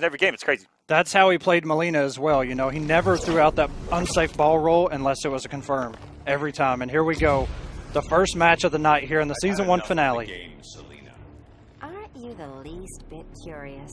and every game. It's crazy. That's how he played Molina as well. You know, he never threw out that unsafe ball roll unless it was a confirm every time. And here we go. The first match of the night here in the Season 1 finale. Aren't you the least bit curious?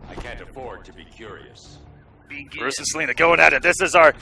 I can't afford to be curious. Bruce and Selena going at it. This is our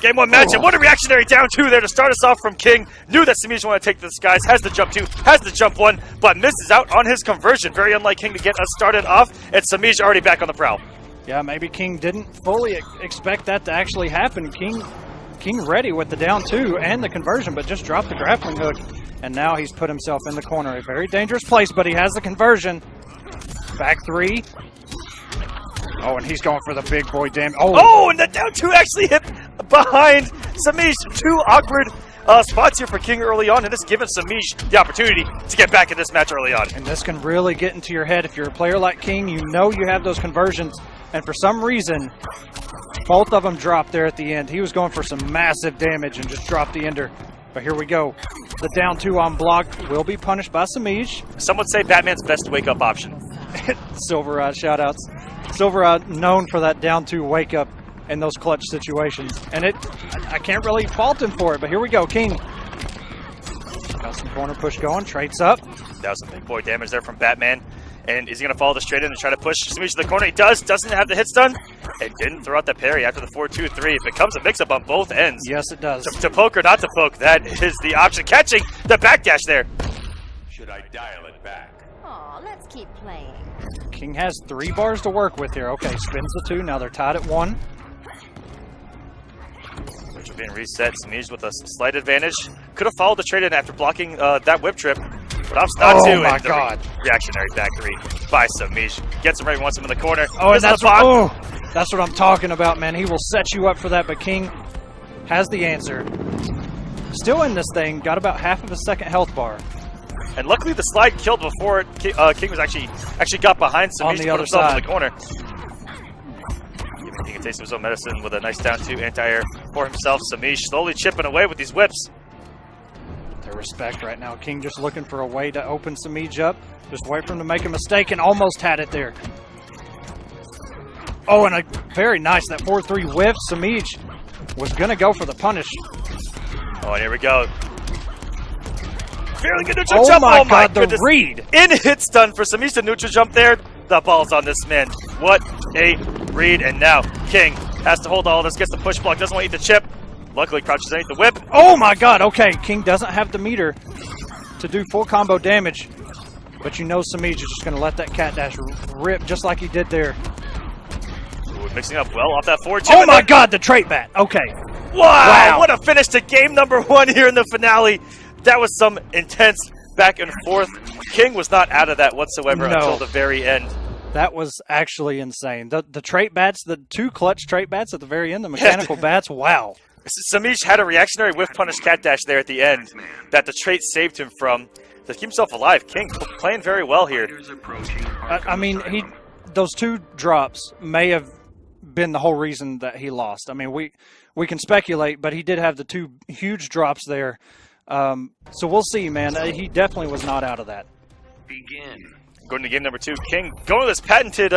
Game 1 match. And what a reactionary down 2 there to start us off from King. Knew that Sameesh wanted to take this, guys. Has the jump 2, has the jump 1, but misses out on his conversion. Very unlike King to get us started off. And Sameesh already back on the prowl. Yeah, maybe King didn't fully expect that to actually happen. King ready with the down 2 and the conversion, but just dropped the grappling hook. And now he's put himself in the corner. A very dangerous place, but he has the conversion. Back 3. Oh, and he's going for the big boy damage. Oh, and the down 2 actually hit behind Sameesh. 2 awkward spots here for King early on, and this giving Sameesh the opportunity to get back in this match early on. And this can really get into your head. If you're a player like King, you know you have those conversions, and for some reason, both of them dropped there at the end. He was going for some massive damage and just dropped the ender. But here we go. The down 2 on block will be punished by Sameesh. Some would say Batman's best wake-up option. Silverrod shoutouts. Silverrod known for that down 2 wake up in those clutch situations. And I can't really fault him for it, but here we go. King got some corner push going, traits up. That was some big boy damage there from Batman. And is he going to follow the straight in and try to push Sameesh to the corner? He does. Doesn't have the hit stun. And didn't throw out the parry after the 4-2-3. It becomes a mix-up on both ends. Yes, it does. To poke or not to poke, that is the option. Catching the backdash there. Should I dial it back? Aw, let's keep playing. King has 3 bars to work with here. Okay, spins the 2. Now they're tied at 1. Which are being reset. Sameesh with a slight advantage. Could have followed the trade in after blocking that whip trip. But opts not to. Oh my and God. Reactionary back 3 by Sameesh. Gets him right, wants him in the corner. Oh, and that's what I'm talking about, man. He will set you up for that, but King has the answer. Still in this thing. Got about half of a second health bar. And luckily the slide killed before King was actually got behind Sameesh to put himself in the corner. Giving King a taste of his own medicine with a nice down 2 anti-air for himself. Sameesh slowly chipping away with these whips. Their respect right now. King just looking for a way to open Semiij up. Just wait for him to make a mistake and almost had it there. Oh, and a very nice, that 4-3 whiff. Semiij was going to go for the punish. Oh, and here we go. Fairly good neutral jump. Oh my God, goodness. The read. In hit stun for Sameesh, the neutral jump there. The ball's on this man. What a read. And now King has to hold all of this, gets the push block, doesn't want to eat the chip. Luckily crouches underneath the whip. Oh my God, okay. King doesn't have the meter to do full combo damage. But you know Sameej is just going to let that cat dash rip just like he did there. Ooh, mixing up well off that forward chip. Oh my God, the trait bat. Okay. Wow, what a finish to game number 1 here in the finale. That was some intense back and forth. King was not out of that whatsoever until the very end. That was actually insane. The trait bats, the 2 clutch trait bats at the very end, the mechanical bats, wow. Sameesh had a reactionary whiff punish cat dash there at the end that the trait saved him from to keep himself alive. King playing very well here. I mean, those 2 drops may have been the whole reason that he lost. I mean, we can speculate, but he did have the 2 huge drops there. So we'll see, man. He definitely was not out of that. Begin. Going to game number 2, King going to this patented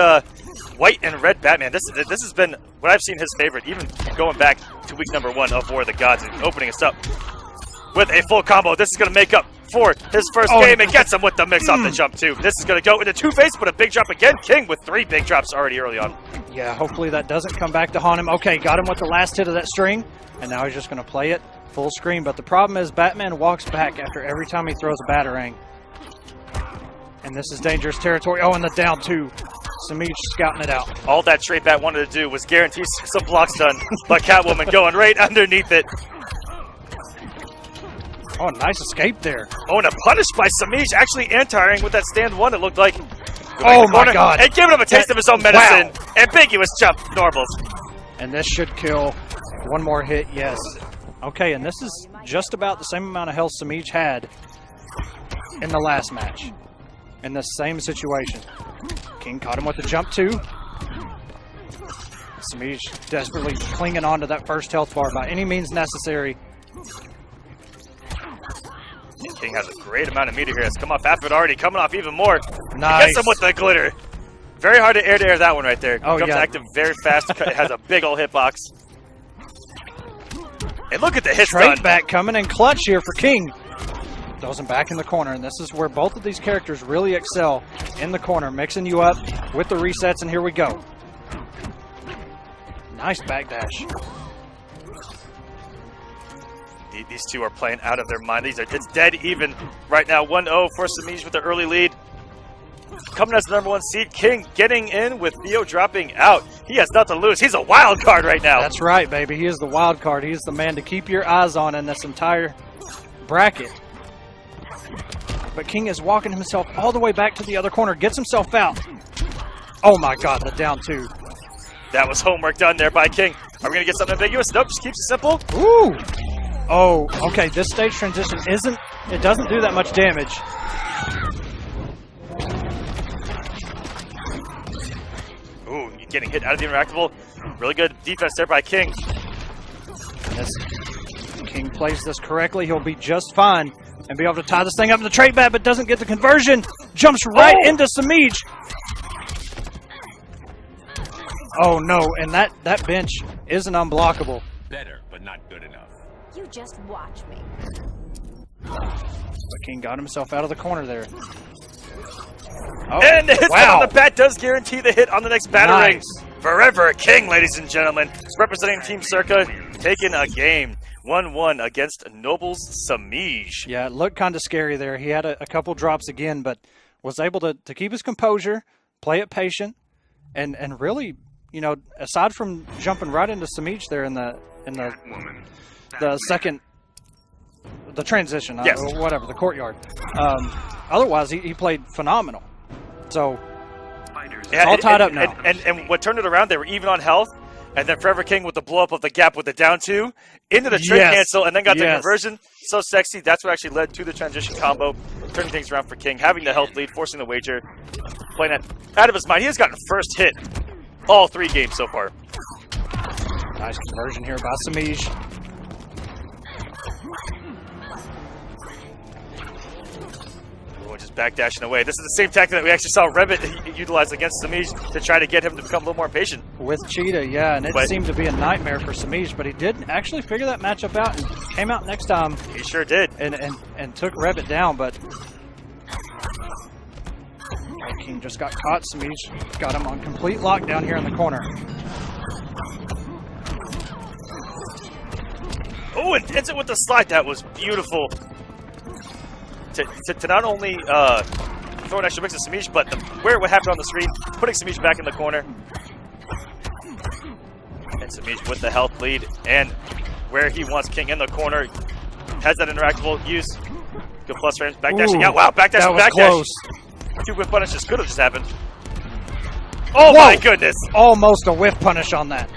white and red Batman. This has been what I've seen his favorite, even going back to week number 1 of War of the Gods and opening us up with a full combo. This is going to make up for his first game and gets him with the mix off the jump too. This is going to go into 2-face, but a big drop again. King with 3 big drops already early on. Yeah, hopefully that doesn't come back to haunt him. Okay, got him with the last hit of that string, and now he's just going to play it full screen. But the problem is Batman walks back after every time he throws a Batarang. And this is dangerous territory. Oh, and the down 2. Sameesh scouting it out. All that straight bat wanted to do was guarantee some blocks done, but Catwoman going right underneath it. Oh, nice escape there. Oh, and a punish by Sameesh, actually anti-airing with that stand 1, it looked like. Oh my God. And giving him a taste of his own medicine. Wow. Ambiguous jump, normals. And this should kill. 1 more hit, yes. Okay, and this is just about the same amount of health Sameej had in the last match. In the same situation. King caught him with the jump 2. Sameej desperately clinging on to that first health bar by any means necessary. King has a great amount of meter here. It's come off half of it already, coming off even more. Nice. He gets him with the glitter. Very hard to air that one right there. Oh, Comes yeah. active very fast. It has a big old hitbox. And look at the hits Straight done. back coming in clutch here for King. Throws him back in the corner, and this is where both of these characters really excel in the corner, mixing you up with the resets, and here we go. Nice backdash. These two are playing out of their mind. It's dead even right now. 1-0 for Semiij with the early lead. Coming as the #1 seed, King getting in with Theo dropping out. He has nothing to lose. He's a wild card right now. That's right, baby. He is the wild card. He is the man to keep your eyes on in this entire bracket. But King is walking himself all the way back to the other corner, gets himself out. Oh my God, the down 2. That was homework done there by King. Are we going to get something ambiguous? Nope, just keeps it simple. Ooh. Oh, okay, this stage transition it doesn't do that much damage. Ooh, getting hit out of the interactable. Really good defense there by King. As King plays this correctly, he'll be just fine and be able to tie this thing up in the trade bat, but doesn't get the conversion. Jumps right into Semiij. Oh no, and that bench isn't unblockable. Better, but not good enough. You just watch me. But King got himself out of the corner there. Oh, And the hit wow. on the bat does guarantee the hit on the next battering. Nice. Forever King, ladies and gentlemen. Representing Team Circa, taking a game. 1-1 against Noble's Semiij. Yeah, it looked kind of scary there. He had a couple drops again, but was able to keep his composure, play it patient, and really, you know, aside from jumping right into Semiij there in the second, the transition, yes. Whatever, the courtyard. Otherwise, he played phenomenal. So it's all tied up now. And what turned it around, they were even on health, and then Forever King with the blow up of the gap with the down 2 into the trade cancel, and then got the conversion. So sexy. That's what actually led to the transition combo, turning things around for King, having the health lead, forcing the wager, playing it out of his mind. He has gotten first hit all 3 games so far. Nice conversion here by Semiij. Just backdashing away. This is the same tactic that we actually saw Revit utilize against Semiij to try to get him to become a little more patient. With Cheetah, yeah, and it seemed to be a nightmare for Semiij, but he did actually figure that matchup out and came out next time. He sure did. And took Revit down, but King just got caught. Semiij got him on complete lockdown here in the corner. Oh, and hits it with the slide. That was beautiful. To not only throw an extra mix of Semiij, but where it would happen on the screen, putting Semiij back in the corner. And Semiij with the health lead, and where he wants King in the corner, has that interactable use. Good plus frames, backdashing out. Wow, backdash, backdash. Close. 2 whip punishes could have just happened. Oh my goodness! Almost a whiff punish on that.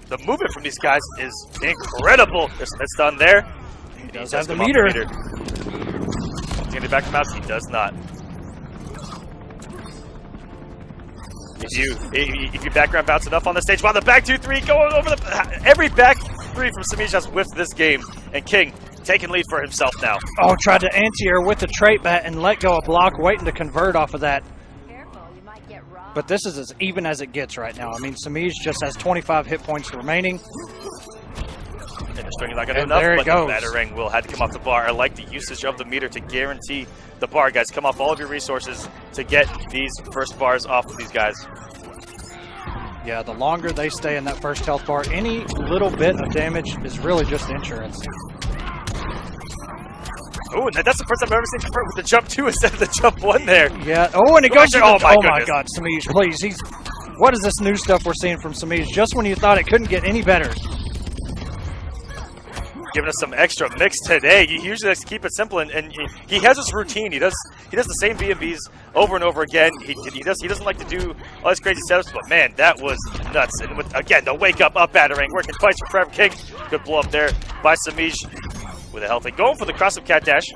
The movement from these guys is incredible. It's done there. He does have the meter. He's going to back him out. He does not. If you background bounce enough on the stage, wow, the back 2-3 going over the... Every back 3 from Semiij has whiffed this game. And King taking lead for himself now. Oh, tried to anti-air with the trait bat and let go a block, waiting to convert off of that. Careful, you might get robbed. But this is as even as it gets right now. I mean, Semiij just has 25 hit points remaining. And the string is not going to enough, there it but goes. the battering will have to come off the bar. I like the usage of the meter to guarantee the bar, guys. Come off all of your resources to get these first bars off of these guys. Yeah, the longer they stay in that first health bar, any little bit of damage is really just insurance. Oh, and that's the first time I've ever seen convert with the jump 2 instead of the jump 1 there. Yeah. Oh, and it goes to the, oh my God, Semiij, please. What is this new stuff we're seeing from Semiij? Just when you thought it couldn't get any better. Giving us some extra mix today. He usually likes to keep it simple, and he has this routine. He does the same B&Bs over and over again. He doesn't like to do all these crazy setups, but man, that was nuts. And with, again, the wake up battering, working twice for Forever King. Good blow up there by Semiij with a healthy. Going for the cross-up cat dash.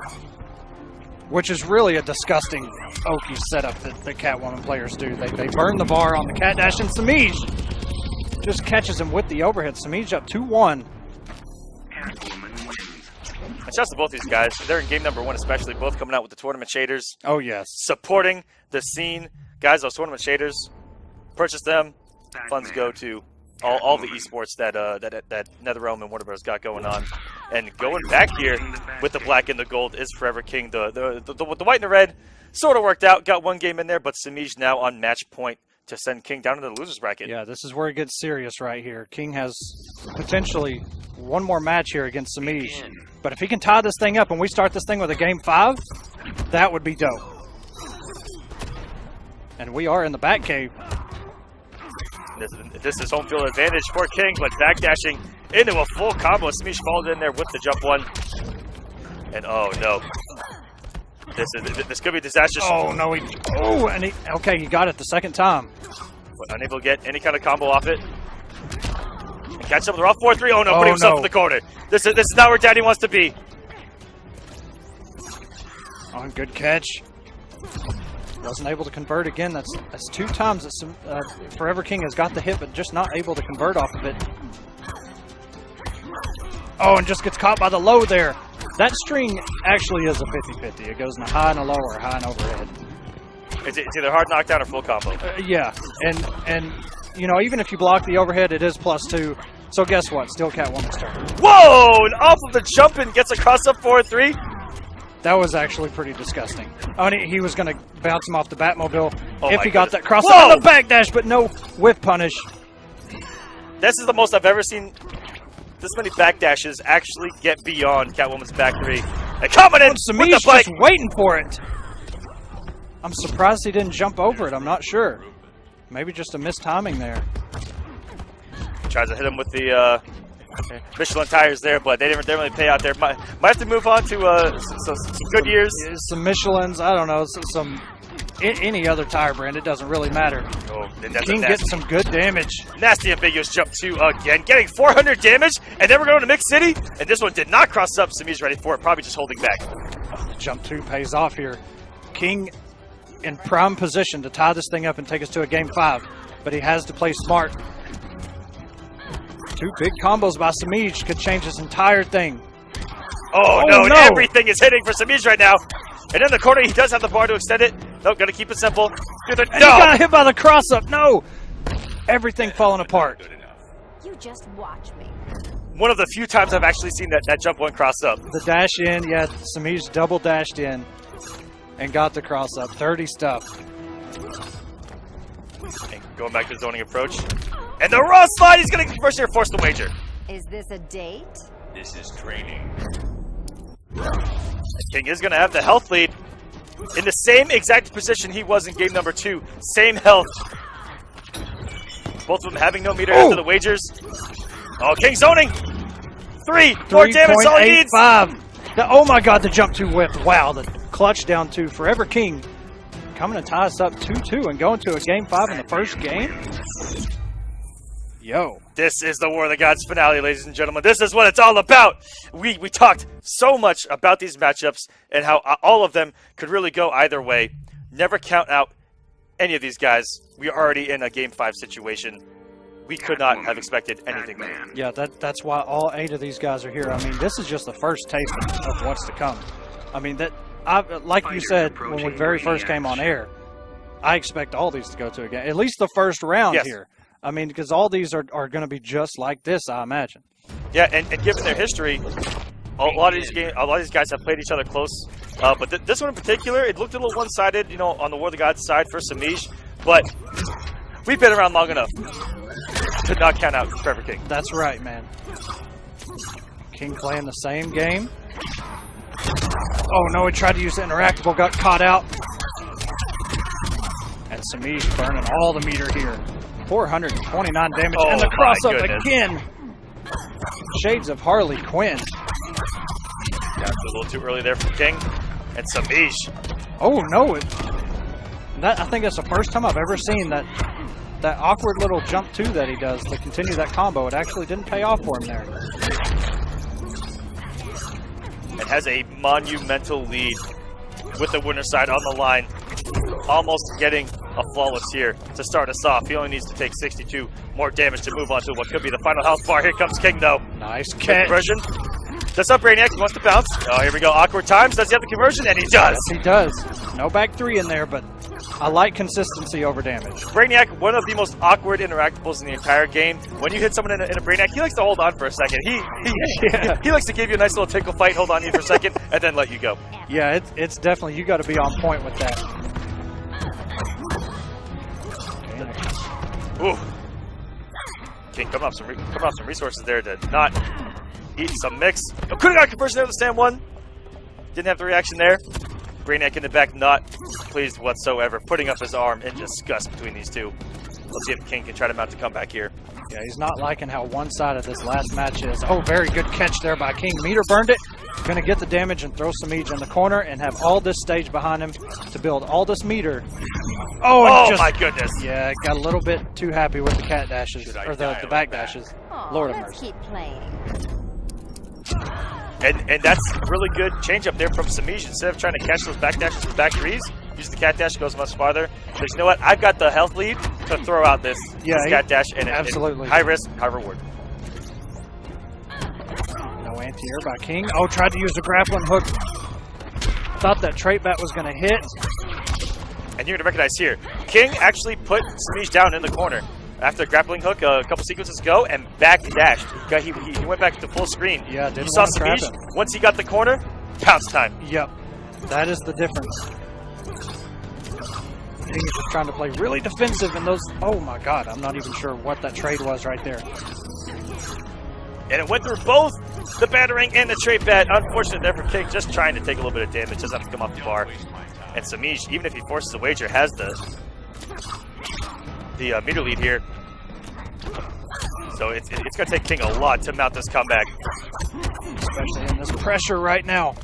Which is really a disgusting Oki setup that the Catwoman players do. They burn the bar on the cat dash, and Semiij just catches him with the overhead. Semiij up 2-1. shouts to both these guys. They're in game number 1 especially, both coming out with the tournament shaders. Oh, yes. Supporting the scene. Guys, those tournament shaders, purchase them. Funds go to all the esports that NetherRealm and Warner Bros. Got going on. And going back here with the black and the gold is Forever King. The white and the red sort of worked out. Got one game in there, but Semiij now on match point to send King down into the loser's bracket. Yeah, this is where it gets serious right here. King has potentially one more match here against Semiij. But if he can tie this thing up and we start this thing with a game 5, that would be dope. And we are in the back cave. This is home field advantage for King, but backdashing into a full combo. Semiij falls in there with the jump 1. And oh no. This could be disastrous. Oh no, and he got it the second time. But unable to get any kind of combo off it. And catch up with the raw 4-3. Oh no, putting himself in the corner. This is not where Daddy wants to be. On good catch. Wasn't able to convert again. That's 2 times that Forever King has got the hit, but just not able to convert off of it. Oh, and just gets caught by the low there. That string actually is a 50-50. It goes in a high and a low or a high and overhead. It's either hard knockdown or full combo. Yeah, and you know, even if you block the overhead, it is +2. So guess what? Still Catwoman's turn. Whoa! And off of the jump and gets a cross-up 4-3. That was actually pretty disgusting. Oh, and he was going to bounce him off the Batmobile if he got that cross-up on the backdash, but no whiff punish. This is the most I've ever seen this many backdashes actually get beyond Catwoman's back 3. And coming in with the bike. Just waiting for it. I'm surprised he didn't jump over it. I'm not sure. Maybe just a missed timing there. Tries to hit him with the Michelin tires there, but they didn't really pay out there. Might have to move on to some good years. Some Michelins, I don't know, any other tire brand. It doesn't really matter. Oh, King gets some good damage. Nasty ambiguous jump 2 again, getting 400 damage, and then we're going to Mix City, and this one did not cross up. Semiij ready for it, probably just holding back. Jump 2 pays off here. King in prime position to tie this thing up and take us to a game 5, but he has to play smart. 2 big combos by Semiij could change this entire thing. Oh no, and everything is hitting for Semiij right now. And in the corner, he does have the bar to extend it. Nope, got to keep it simple. And he got hit by the cross-up. No! Everything falling apart. You just watch me. One of the few times I've actually seen that jump 1 cross up. The dash in, yeah, Semiij double dashed in and got the cross-up. 30 stuff. And going back to the zoning approach. And the raw slide, he's going to first here force the wager. Is this a date? This is training. King is going to have the health lead in the same exact position he was in game number 2. Same health. Both of them having no meter after the wagers. Oh, King zoning. 3 more damage, all he needs. Oh my god, the jump 2 whip. Wow, the clutch down 2. Forever King coming to tie us up 2-2 and going to a game 5 in the first game. Yo. This is the War of the Gods finale, ladies and gentlemen. This is what it's all about. We talked so much about these matchups and how all of them could really go either way. Never count out any of these guys. We are already in a game 5 situation. We could not have expected anything better. Yeah, that's why all 8 of these guys are here. I mean, this is just the first taste of what's to come. I mean, like you said when we very first came on air, I expect all these to go to a game. At least the first round here. I mean, because all these are going to be just like this, I imagine. Yeah, and given their history, a lot of these guys have played each other close. But this one in particular, it looked a little one-sided, you know, on the War of the Gods side for Semiij. But we've been around long enough to not count out Forever King. That's right, man. King playing the same game. Oh no, he tried to use the interactable, got caught out. And Semiij burning all the meter here. 429 damage, and the cross-up again. Shades of Harley Quinn. Yeah, a little too early there from King. And Semiij. Oh, no. I think that's the first time I've ever seen that awkward little jump 2 that he does to continue that combo. It actually didn't pay off for him there. And has a monumental lead with the winner side on the line. Almost getting a flawless here to start us off. He only needs to take 62 more damage to move on to what could be the final health bar. Here comes King, though. Nice catch. Conversion. That's up Brainiac. He wants to bounce. Oh, here we go. Awkward times. Does he have the conversion? And he does. Yes, he does. No back three in there, but I like consistency over damage. Brainiac, one of the most awkward interactables in the entire game. When you hit someone in a Brainiac, he likes to hold on for a second. He likes to give you a nice little tickle fight, hold on to you for a second, and then let you go. Yeah, it's definitely, you got to be on point with that. Ooh. King coming off some resources there to not eat some mix. Oh, could have got conversion there to stand one. Didn't have the reaction there. Brainiac in the back, not pleased whatsoever, putting up his arm in disgust between these two. Let's see if King can try to mount a comeback here. Yeah, he's not liking how one-sided this last match is. Oh, very good catch there by King. Meter burned it. Going to get the damage and throw Semiij in the corner and have all this stage behind him to build all this meter. Oh my goodness. Yeah, got a little bit too happy with the cat dashes, or the back dashes. Aw, Lord of let's mercy. keep playing. And that's a really good change up there from Semiij. Instead of trying to catch those back dashes with back threes, use the cat dash, goes much farther. But you know what? I've got the health lead to throw out this cat dash, and absolutely high risk, high reward. No anti-air by King. Oh, tried to use the grappling hook. Thought that trait bat was going to hit. And you're going to recognize here, King actually put Semiij down in the corner after the grappling hook a couple sequences ago and back dashed. He went back to full screen. Yeah, didn't you saw want to trap Semiij, him. once he got the corner, pounce time. Yep, that is the difference. King is just trying to play really defensive, and those, oh my god, I'm not even sure what that trade was right there. And it went through both the battering and the trade bat. Unfortunate there for King, just trying to take a little bit of damage, doesn't have to come off the bar. And Semiij, even if he forces a wager, has the meter lead here. So it's going to take King a lot to mount this comeback. Especially in this pressure right now.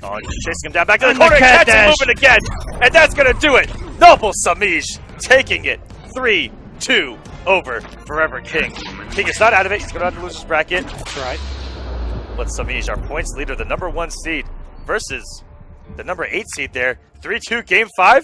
Oh, just chasing him down back to the And corner. the cat Cat's dash. moving again. And that's going to do it. Noble Semiij taking it. 3-2 over Forever King. King is not out of it. He's going to have to lose his bracket. That's right. But Semiij, our points leader, the #1 seed, versus the #8 seed there. 3-2 game 5.